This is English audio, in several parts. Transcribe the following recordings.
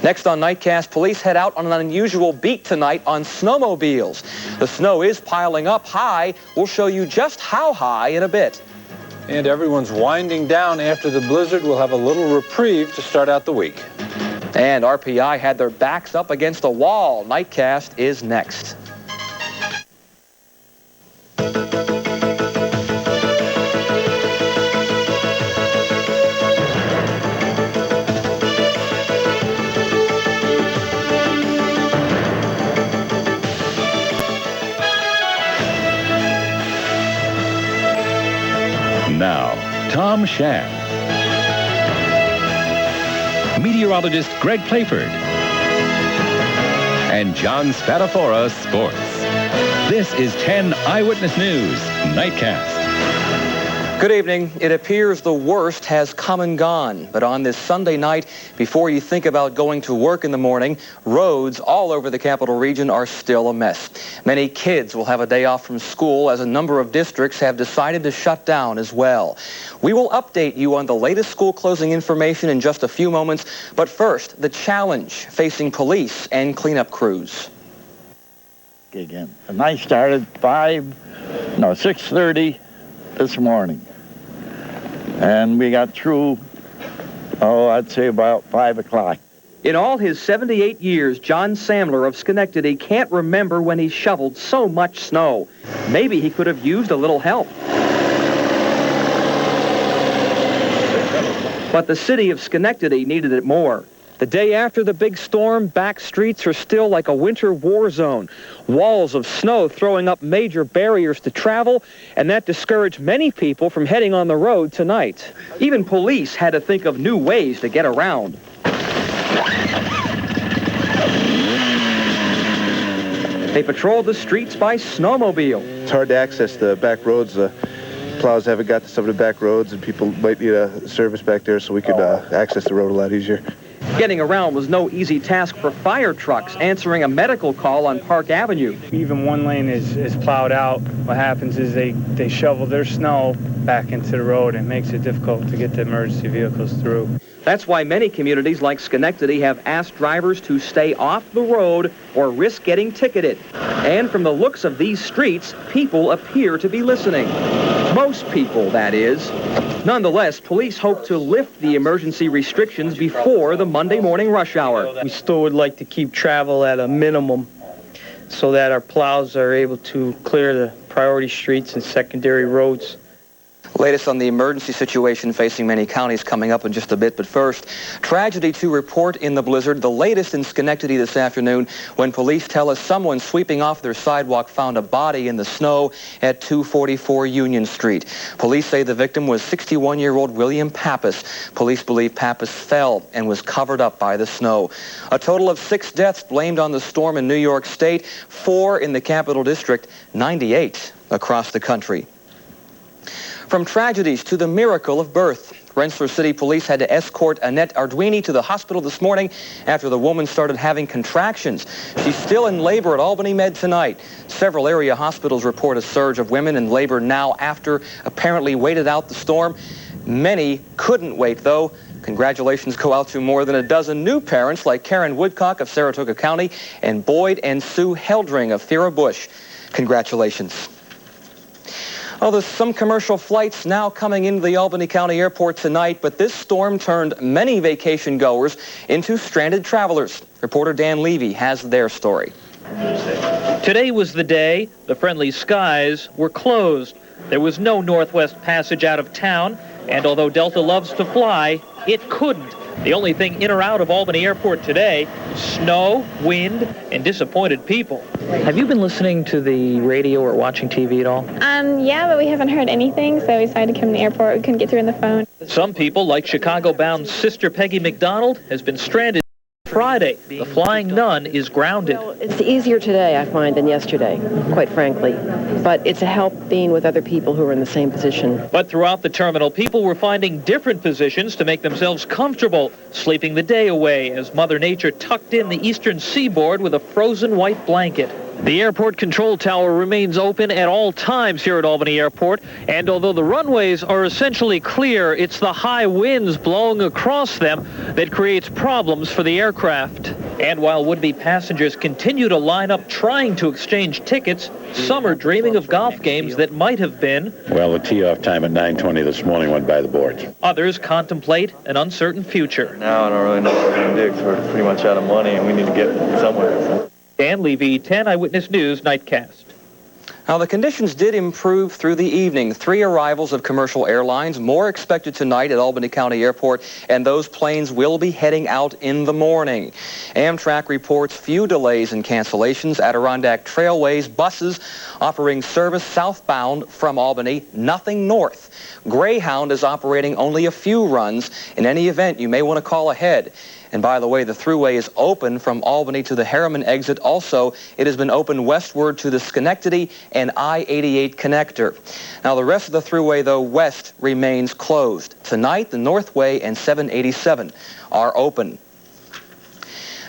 Next on Nightcast, police head out on an unusual beat tonight on snowmobiles. The snow is piling up high. We'll show you just how high in a bit. And everyone's winding down after the blizzard. We'll have a little reprieve to start out the week. And RPI had their backs up against a wall. Nightcast is next. Now, Tom Schaad. Meteorologist Greg Playford. And John Spadafora, Sports. This is 10 Eyewitness News, Nightcast. Good evening. It appears the worst has come and gone. But on this Sunday night, before you think about going to work in the morning, roads all over the capital region are still a mess. Many kids will have a day off from school as a number of districts have decided to shut down as well. We will update you on the latest school closing information in just a few moments. But first, the challenge facing police and cleanup crews. Again, the night started 6:30 this morning. And we got through, I'd say about 5 o'clock. In all his 78 years, John Samler of Schenectady can't remember when he shoveled so much snow. Maybe he could have used a little help. But the city of Schenectady needed it more. The day after the big storm, back streets are still like a winter war zone. Walls of snow throwing up major barriers to travel, and that discouraged many people from heading on the road tonight. Even police had to think of new ways to get around. They patrolled the streets by snowmobile. It's hard to access the back roads. Plows haven't got to some of the back roads, and people might need a service back there so we could access the road a lot easier. Getting around was no easy task for fire trucks answering a medical call on Park Avenue. Even one lane is plowed out. What happens is they shovel their snow back into the road, and it makes it difficult to get the emergency vehicles through. That's why many communities like Schenectady have asked drivers to stay off the road or risk getting ticketed. And from the looks of these streets, people appear to be listening. Most people, that is. Nonetheless, police hope to lift the emergency restrictions before the Monday morning rush hour. We still would like to keep travel at a minimum so that our plows are able to clear the priority streets and secondary roads. Latest on the emergency situation facing many counties coming up in just a bit. But first, tragedy to report in the blizzard. The latest in Schenectady this afternoon when police tell us someone sweeping off their sidewalk found a body in the snow at 244 Union Street. Police say the victim was 61-year-old William Pappas. Police believe Pappas fell and was covered up by the snow. A total of 6 deaths blamed on the storm in New York State, 4 in the Capital District, 98 across the country. From tragedies to the miracle of birth, Rensselaer City Police had to escort Annette Arduini to the hospital this morning after the woman started having contractions. She's still in labor at Albany Med tonight. Several area hospitals report a surge of women in labor now after apparently waited out the storm. Many couldn't wait, though. Congratulations go out to more than a dozen new parents like Karen Woodcock of Saratoga County and Boyd and Sue Heldring of Thera Bush. Congratulations. Well, there's some commercial flights now coming into the Albany County Airport tonight, but this storm turned many vacation goers into stranded travelers. Reporter Dan Levy has their story. Today was the day the friendly skies were closed. There was no Northwest Passage out of town, and although Delta loves to fly, it couldn't. The only thing in or out of Albany Airport today, snow, wind, and disappointed people. Have you been listening to the radio or watching TV at all? Yeah, but we haven't heard anything, so we decided to come to the airport. We couldn't get through on the phone. Some people, like Chicago-bound Sister Peggy McDonald, has been stranded. Friday, the Flying Nun is grounded. Well, it's easier today, I find, than yesterday, quite frankly. But it's a help being with other people who are in the same position. But throughout the terminal, people were finding different positions to make themselves comfortable, sleeping the day away as Mother Nature tucked in the eastern seaboard with a frozen white blanket. The airport control tower remains open at all times here at Albany Airport, and although the runways are essentially clear, it's the high winds blowing across them that creates problems for the aircraft. And while would-be passengers continue to line up trying to exchange tickets, some are dreaming of golf games that might have been. Well, the tee-off time at 9:20 this morning went by the boards. Others contemplate an uncertain future. Now I don't really know what we're going to do because we're pretty much out of money and we need to get somewhere. So. Dan Levy, 10 Eyewitness News, Nightcast. Now, the conditions did improve through the evening. 3 arrivals of commercial airlines, more expected tonight at Albany County Airport, and those planes will be heading out in the morning. Amtrak reports few delays and cancellations. Adirondack Trailways buses offering service southbound from Albany, nothing north. Greyhound is operating only a few runs. In any event, you may want to call ahead. And by the way, the thruway is open from Albany to the Harriman exit. Also, it has been opened westward to the Schenectady and I-88 connector. Now, the rest of the thruway, though, west remains closed. Tonight, the Northway and 787 are open.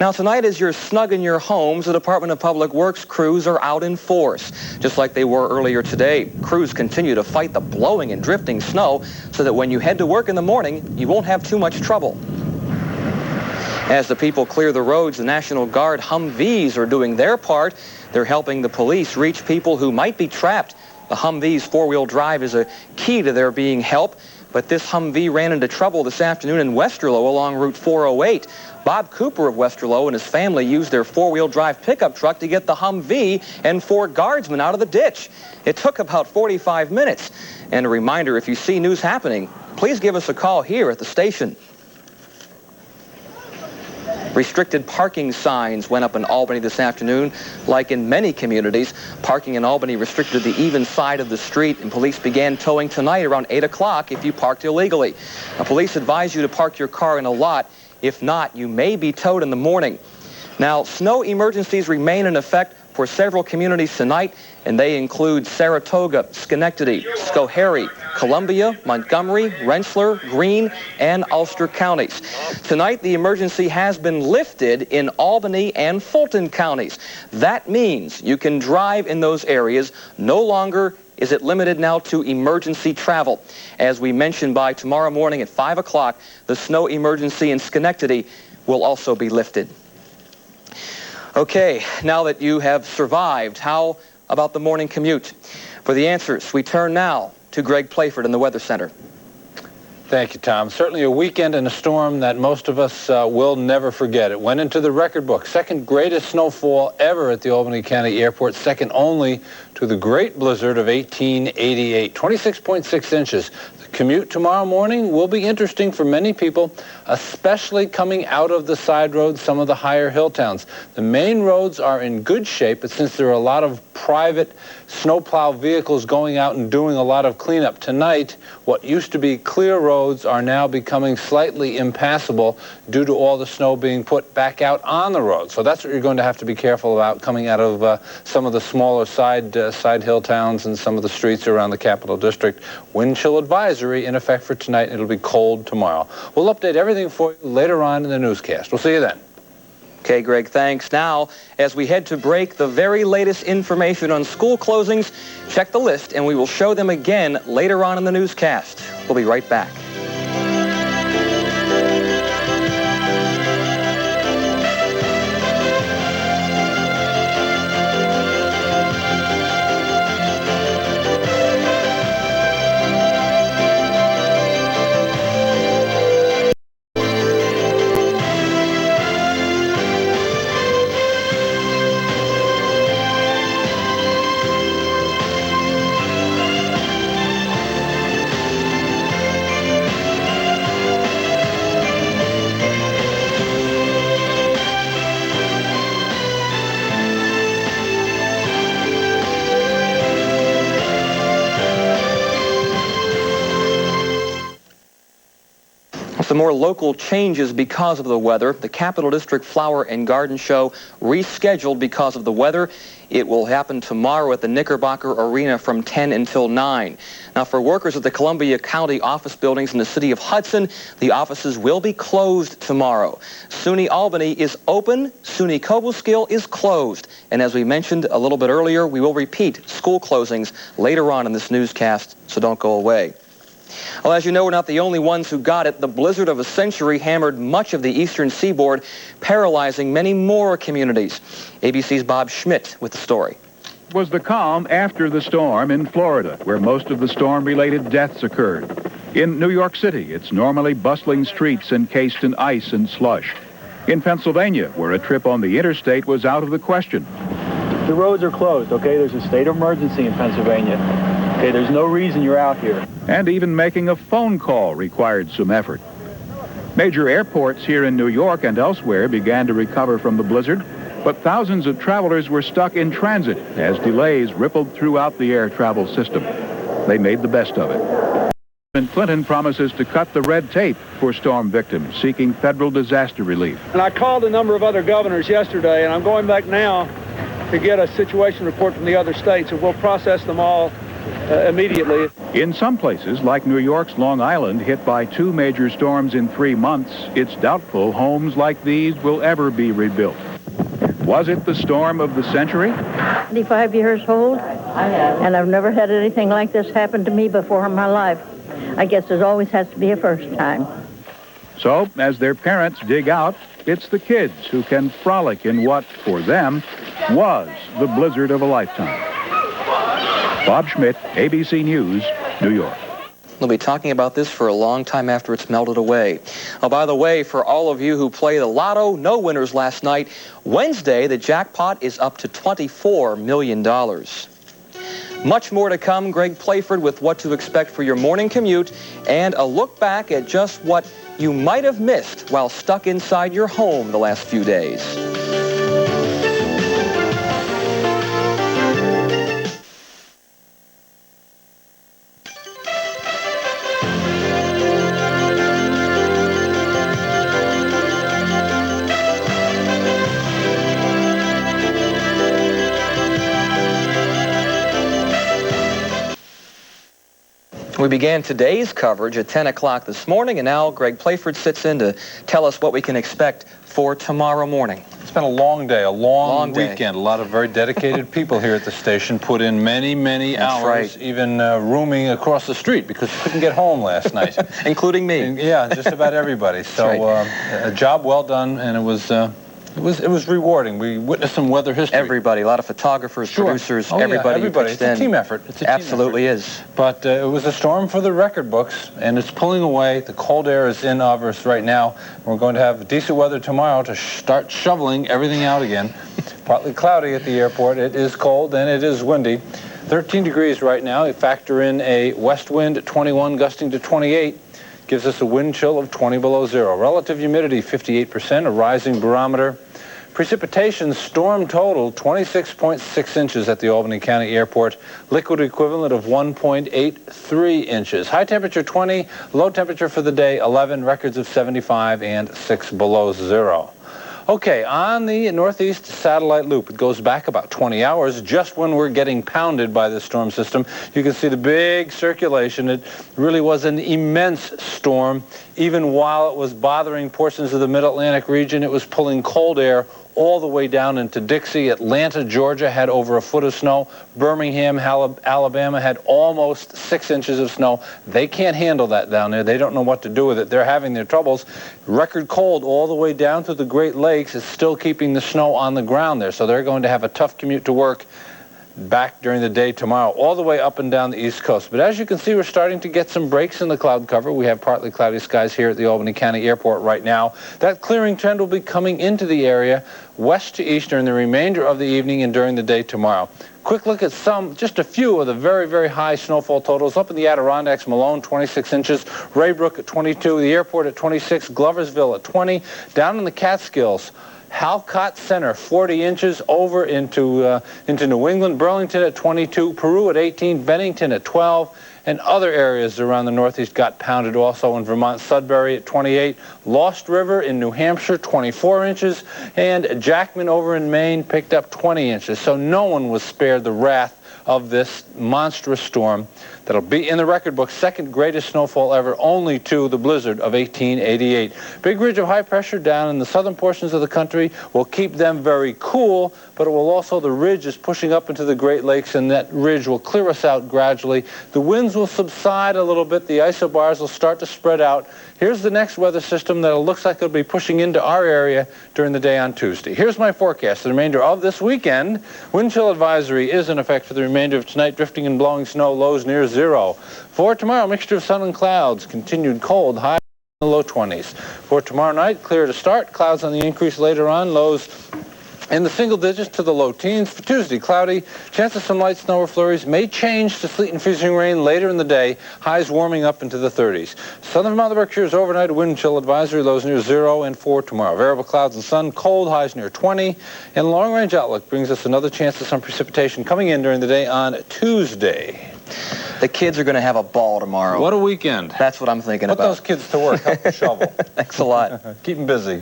Now, tonight, as you're snug in your homes, the Department of Public Works crews are out in force, just like they were earlier today. Crews continue to fight the blowing and drifting snow so that when you head to work in the morning, you won't have too much trouble. As the people clear the roads, the National Guard Humvees are doing their part. They're helping the police reach people who might be trapped. The Humvee's four-wheel drive is a key to their being help. But this Humvee ran into trouble this afternoon in Westerlo along Route 408. Bob Cooper of Westerlo and his family used their four-wheel drive pickup truck to get the Humvee and 4 guardsmen out of the ditch. It took about 45 minutes. And a reminder, if you see news happening, please give us a call here at the station. Restricted parking signs went up in Albany this afternoon. Like in many communities, parking in Albany restricted the even side of the street, and police began towing tonight around 8 o'clock if you parked illegally. Now, police advise you to park your car in a lot. If not, you may be towed in the morning. Now, snow emergencies remain in effect for several communities tonight, and they include Saratoga, Schenectady, Schoharie, Columbia, Montgomery, Rensselaer, Greene, and Ulster counties. Tonight, the emergency has been lifted in Albany and Fulton counties. That means you can drive in those areas. No longer is it limited now to emergency travel. As we mentioned, by tomorrow morning at 5 o'clock, the snow emergency in Schenectady will also be lifted. Okay, now that you have survived, how about the morning commute? For the answers, we turn now to Greg Playford in the Weather Center. Thank you, Tom. Certainly a weekend and a storm that most of us will never forget. It went into the record book. Second greatest snowfall ever at the Albany County Airport, second only to the great blizzard of 1888, 26.6 inches. The commute tomorrow morning will be interesting for many people, especially coming out of the side roads, some of the higher hill towns. The main roads are in good shape, but since there are a lot of private snowplow vehicles going out and doing a lot of cleanup tonight, what used to be clear roads are now becoming slightly impassable due to all the snow being put back out on the road. So that's what you're going to have to be careful about coming out of some of the smaller side hill towns and some of the streets around the Capital District. Wind chill advisory in effect for tonight. It'll be cold tomorrow. We'll update everything for you later on in the newscast. We'll see you then. Okay, Greg, thanks. Now, as we head to break, the very latest information on school closings, check the list, and we will show them again later on in the newscast. We'll be right back. Some more local changes because of the weather. The Capital District Flower and Garden Show rescheduled because of the weather. It will happen tomorrow at the Knickerbocker Arena from 10 until 9. Now, for workers at the Columbia County office buildings in the city of Hudson, the offices will be closed tomorrow. SUNY Albany is open. SUNY Cobleskill is closed. And as we mentioned a little bit earlier, we will repeat school closings later on in this newscast, so don't go away. Well, as you know, we're not the only ones who got it. The blizzard of a century hammered much of the eastern seaboard, paralyzing many more communities. ABC's Bob Schmidt with the story. It was the calm after the storm in Florida, where most of the storm-related deaths occurred. In New York City, it's normally bustling streets encased in ice and slush. In Pennsylvania, where a trip on the interstate was out of the question. The roads are closed, okay? There's a state of emergency in Pennsylvania. Okay, there's no reason you're out here. And even making a phone call required some effort. Major airports here in New York and elsewhere began to recover from the blizzard, but thousands of travelers were stuck in transit as delays rippled throughout the air travel system. They made the best of it. President Clinton promises to cut the red tape for storm victims seeking federal disaster relief. And I called a number of other governors yesterday, and I'm going back now to get a situation report from the other states, and we'll process them all immediately. In some places, like New York's Long Island, hit by 2 major storms in 3 months, it's doubtful homes like these will ever be rebuilt. Was it the storm of the century? 25 years old, and I've never had anything like this happen to me before in my life. I guess there always has to be a first time. So, as their parents dig out, it's the kids who can frolic in what, for them, was the blizzard of a lifetime. Bob Schmidt, ABC News, New York. We'll be talking about this for a long time after it's melted away. Oh, by the way, for all of you who play the lotto, no winners last night. Wednesday, the jackpot is up to $24 million. Much more to come. Greg Playford with what to expect for your morning commute and a look back at just what you might have missed while stuck inside your home the last few days. We began today's coverage at 10 o'clock this morning, and now Greg Playford sits in to tell us what we can expect for tomorrow morning. It's been a long day, a long weekend. A lot of very dedicated people here at the station put in many hours, even rooming across the street because we couldn't get home last night. Including me. And, yeah, just about everybody. So a job well done, and it was rewarding. We witnessed some weather history. Everybody, a lot of photographers, producers, everybody. It's a team effort. It's a Absolutely team effort. is. But it was a storm for the record books, and it's pulling away. The cold air is in of us right now. We're going to have decent weather tomorrow to start shoveling everything out again. Partly cloudy at the airport. It is cold and it is windy. 13 degrees right now. Factor in a west wind at 21, gusting to 28. Gives us a wind chill of 20 below zero. Relative humidity 58%, a rising barometer. Precipitation storm total 26.6 inches at the Albany County Airport. Liquid equivalent of 1.83 inches. High temperature 20, low temperature for the day 11, records of 75 and 6 below zero. Okay, on the northeast satellite loop, it goes back about 20 hours, just when we're getting pounded by this storm system. You can see the big circulation. It really was an immense storm. Even while it was bothering portions of the mid-Atlantic region, it was pulling cold air all the way down into Dixie. Atlanta, Georgia had over a foot of snow. Birmingham, Alabama had almost 6 inches of snow. They can't handle that down there. They don't know what to do with it. They're having their troubles. Record cold all the way down to the Great Lakes is still keeping the snow on the ground there. So they're going to have a tough commute to work back during the day tomorrow, all the way up and down the East Coast. But as you can see, we're starting to get some breaks in the cloud cover. We have partly cloudy skies here at the Albany County Airport right now. That clearing trend will be coming into the area west to east during the remainder of the evening and during the day tomorrow. Quick look at just a few of the very high snowfall totals. Up in the Adirondacks, Malone, 26 inches. Raybrook at 22. The airport at 26. Gloversville at 20. Down in the Catskills, Halcott Center, 40 inches over into New England. Burlington at 22, Peru at 18, Bennington at 12, and other areas around the Northeast got pounded also. In Vermont, Sudbury at 28, Lost River in New Hampshire, 24 inches, and Jackman over in Maine picked up 20 inches. So no one was spared the wrath of this monstrous storm that'll be in the record book, second greatest snowfall ever, only to the blizzard of 1888. Big ridge of high pressure down in the southern portions of the country will keep them very cool, but it will also, the ridge is pushing up into the Great Lakes, and that ridge will clear us out gradually. The winds will subside a little bit. The isobars will start to spread out. Here's the next weather system that looks like it'll be pushing into our area during the day on Tuesday. Here's my forecast for the remainder of this weekend. Wind chill advisory is in effect for the remainder of tonight. Drifting and blowing snow, lows near 0. For tomorrow, mixture of sun and clouds, continued cold, high in the low 20s. For tomorrow night, clear to start, clouds on the increase later on, lows in the single digits to the low teens. For Tuesday, cloudy, chance of some light snow or flurries, may change to sleet and freezing rain later in the day, highs warming up into the 30s. Southern Vermont, the Berkshires, overnight wind chill advisory, lows near 0. And for tomorrow, variable clouds and sun, cold, highs near 20. And long-range outlook brings us another chance of some precipitation coming in during the day on Tuesday. The kids are going to have a ball tomorrow. What a weekend. That's what I'm thinking Put about. Those kids to work. Help them shovel. Thanks a lot. Keep them busy.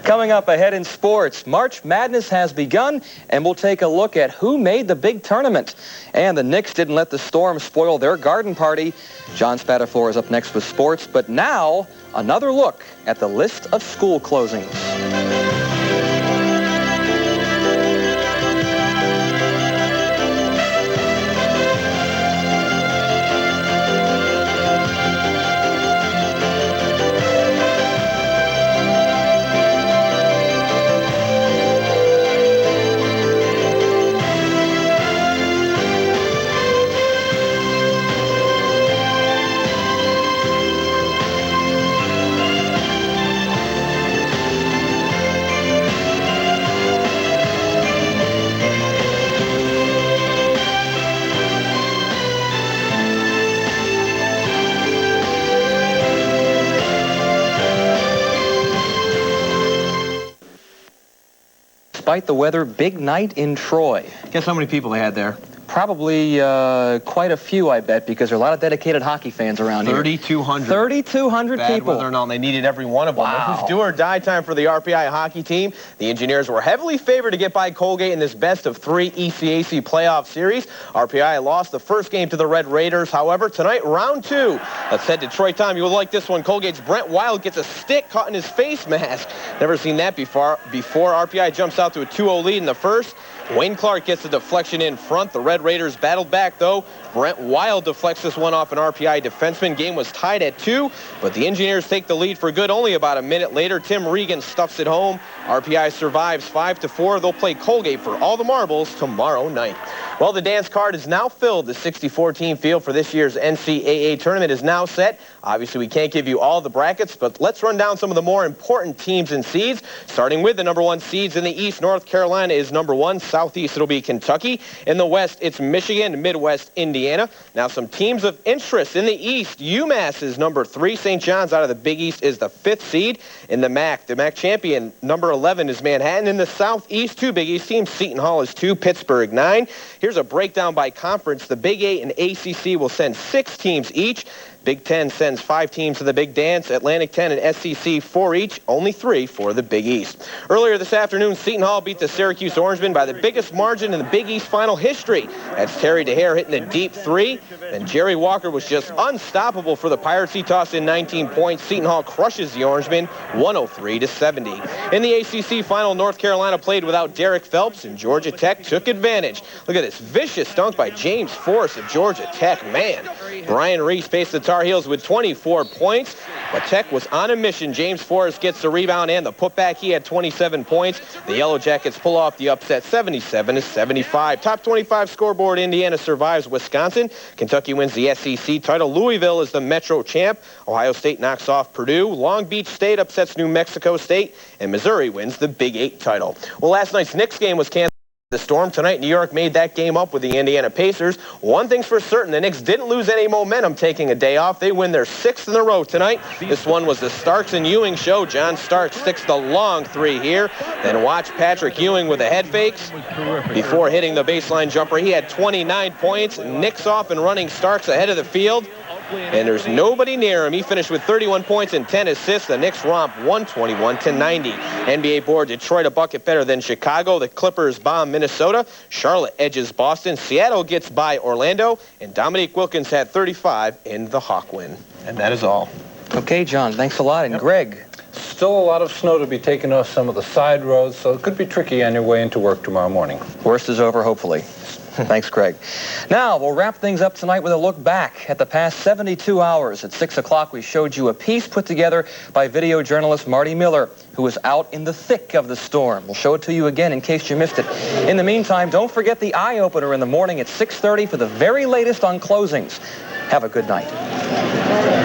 Coming up ahead in sports, March Madness has begun, and we'll take a look at who made the big tournament. And the Knicks didn't let the storm spoil their garden party. John Spadafora is up next with sports, but now another look at the list of school closings. Despite the weather, big night in Troy. Guess how many people they had there? Probably quite a few, I bet, because there are a lot of dedicated hockey fans around here. 3,200. 3,200 Bad people. weather and all, they needed every one of them. Wow. It was do or die time for the RPI hockey team. The Engineers were heavily favored to get by Colgate in this best-of-3 ECAC playoff series. RPI lost the first game to the Red Raiders. However, tonight, round 2. Let's head to Troy. Tom, you will like this one. Colgate's Brent Wild gets a stick caught in his face mask. Never seen that before. RPI jumps out to a 2-0 lead in the first. Wayne Clark gets the deflection in front. The Red Raiders battled back, though. Brent Wild deflects this one off an RPI defenseman. Game was tied at 2, but the Engineers take the lead for good only about a minute later. Tim Regan stuffs it home. RPI survives 5-4. They'll play Colgate for all the marbles tomorrow night. Well, the dance card is now filled. The 64-team field for this year's NCAA tournament is now set. Obviously, we can't give you all the brackets, but let's run down some of the more important teams and seeds. Starting with the number 1 seeds in the East, North Carolina is number 1. Southeast, it'll be Kentucky. In the West, it's Michigan. Midwest, Indiana. Now, some teams of interest in the East. UMass is number 3. St. John's out of the Big East is the 5th seed. In the MAC champion, number 11 is Manhattan. In the Southeast, 2 Big East teams. Seton Hall is 2. Pittsburgh, 9. Here's a breakdown by conference. The Big 8 and ACC will send 6 teams each. Big 10 sends 5 teams to the Big Dance. Atlantic 10 and SEC 4 each, only 3 for the Big East. Earlier this afternoon, Seton Hall beat the Syracuse Orangemen by the biggest margin in the Big East final history. That's Terry DeHare hitting a deep 3. And Jerry Walker was just unstoppable for the Pirates. He tossed in 19 points. Seton Hall crushes the Orangemen 103-70. In the ACC final, North Carolina played without Derek Phelps, and Georgia Tech took advantage. Look at this vicious dunk by James Forrest of Georgia Tech. Man, Brian Reese faced the Tar Heels with 24 points, but Tech was on a mission. James Forrest gets the rebound and the putback. He had 27 points. The Yellow Jackets pull off the upset 77-75. Top 25 scoreboard, Indiana survives Wisconsin. Kentucky wins the SEC title. Louisville is the Metro champ. Ohio State knocks off Purdue. Long Beach State upsets New Mexico State. And Missouri wins the Big 8 title. Well, last night's Knicks game was canceled. The Storm tonight, New York made that game up with the Indiana Pacers. One thing's for certain, the Knicks didn't lose any momentum taking a day off. They win their 6th in a row tonight. This one was the Starks and Ewing show. John Starks sticks the long three here. Then watch Patrick Ewing with the head fakes. Before hitting the baseline jumper, he had 29 points. Knicks off and running, Starks ahead of the field. And there's nobody near him. He finished with 31 points and 10 assists. The Knicks romp 121-90. NBA board, Detroit a bucket better than Chicago. The Clippers bomb Minnesota. Charlotte edges Boston. Seattle gets by Orlando. And Dominique Wilkins had 35 in the Hawk win. And that is all. Okay, John, thanks a lot. And Greg? Still a lot of snow to be taken off some of the side roads, so it could be tricky on your way into work tomorrow morning. Worst is over, hopefully. Thanks, Greg. Now, we'll wrap things up tonight with a look back at the past 72 hours. At 6 o'clock, we showed you a piece put together by video journalist Marty Miller, who was out in the thick of the storm. We'll show it to you again in case you missed it. In the meantime, don't forget the eye-opener in the morning at 6:30 for the very latest on closings. Have a good night.